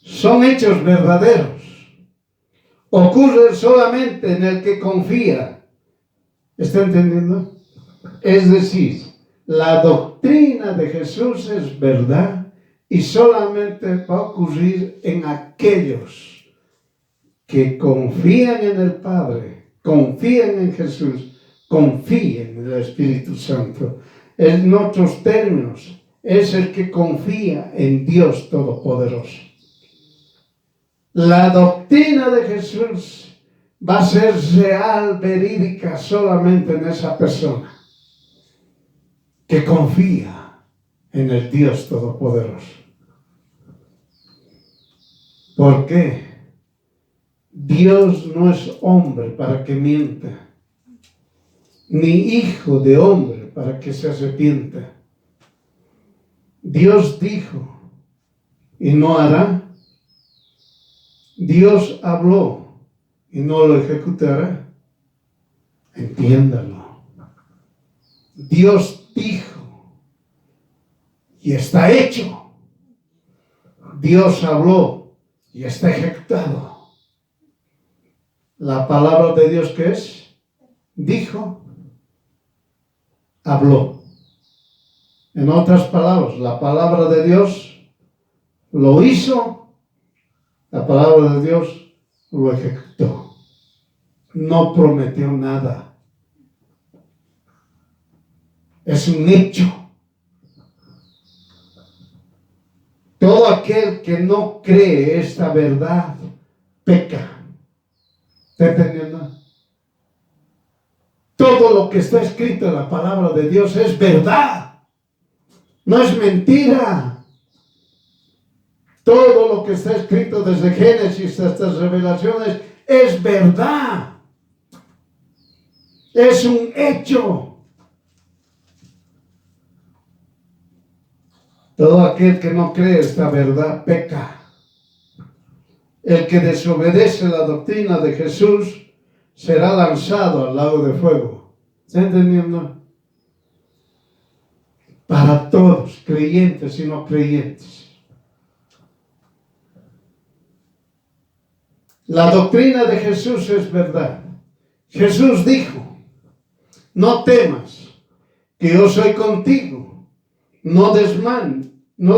Son hechos verdaderos. Ocurre solamente en el que confía. ¿Está entendiendo? Es decir, la doctrina de Jesús es verdad y solamente va a ocurrir en aquellos que confían en el Padre, confían en Jesús, confían en el Espíritu Santo. En otros términos, es el que confía en Dios Todopoderoso. La doctrina de Jesús va a ser real, verídica, solamente en esa persona que confía en el Dios Todopoderoso. ¿Por qué? Dios no es hombre para que mienta, ni hijo de hombre para que se arrepienta. Dios dijo y no hará. Dios habló y no lo ejecutará. Entiéndalo. Dios dijo y está hecho. Dios habló y está ejecutado. La palabra de Dios, ¿qué es? Dijo, habló. En otras palabras, la palabra de Dios lo hizo. La palabra de Dios lo ejecutó. No prometió nada. Es un hecho. Todo aquel que no cree esta verdad, peca. ¿Está entendiendo? Todo Todo lo que está escrito en la palabra de Dios es verdad, no es mentira. Todo lo que está escrito desde Génesis hasta Revelaciones es verdad. Es un hecho. Todo aquel que no cree esta verdad peca. El que desobedece la doctrina de Jesús será lanzado al lago de fuego. ¿Está entendiendo? Para todos, creyentes y no creyentes. La doctrina de Jesús es verdad. Jesús dijo: no temas, que yo soy contigo. No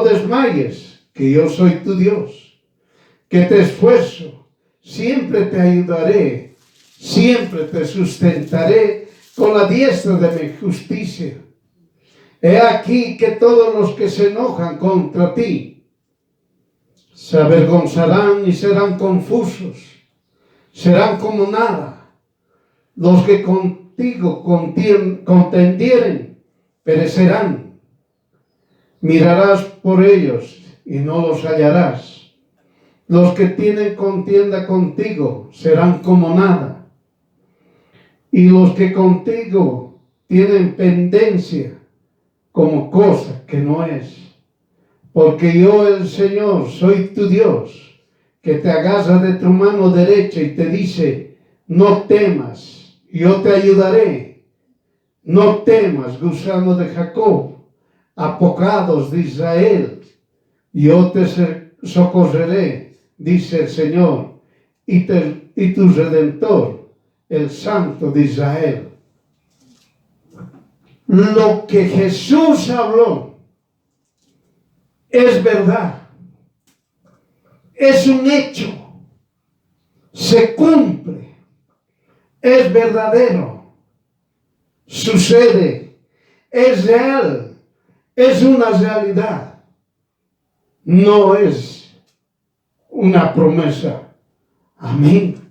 desmayes, que yo soy tu Dios. Que te esfuerzo, siempre te ayudaré, siempre te sustentaré con la diestra de mi justicia. He aquí que todos los que se enojan contra ti se avergonzarán y serán confusos, serán como nada. Los que contigo contendieren perecerán. Mirarás por ellos y no los hallarás. Los que tienen contienda contigo serán como nada. Y los que contigo tienen pendencia como cosa que no es. Porque yo, el Señor, soy tu Dios, que te agarra de tu mano derecha y te dice: no temas, yo te ayudaré. No temas, gusano de Jacob, apocados de Israel, yo te socorreré, dice el Señor, y tu Redentor, el Santo de Israel. Lo que Jesús habló es verdad, es un hecho, se cumple, es verdadero, sucede, es real, es una realidad, no es una promesa. Amén.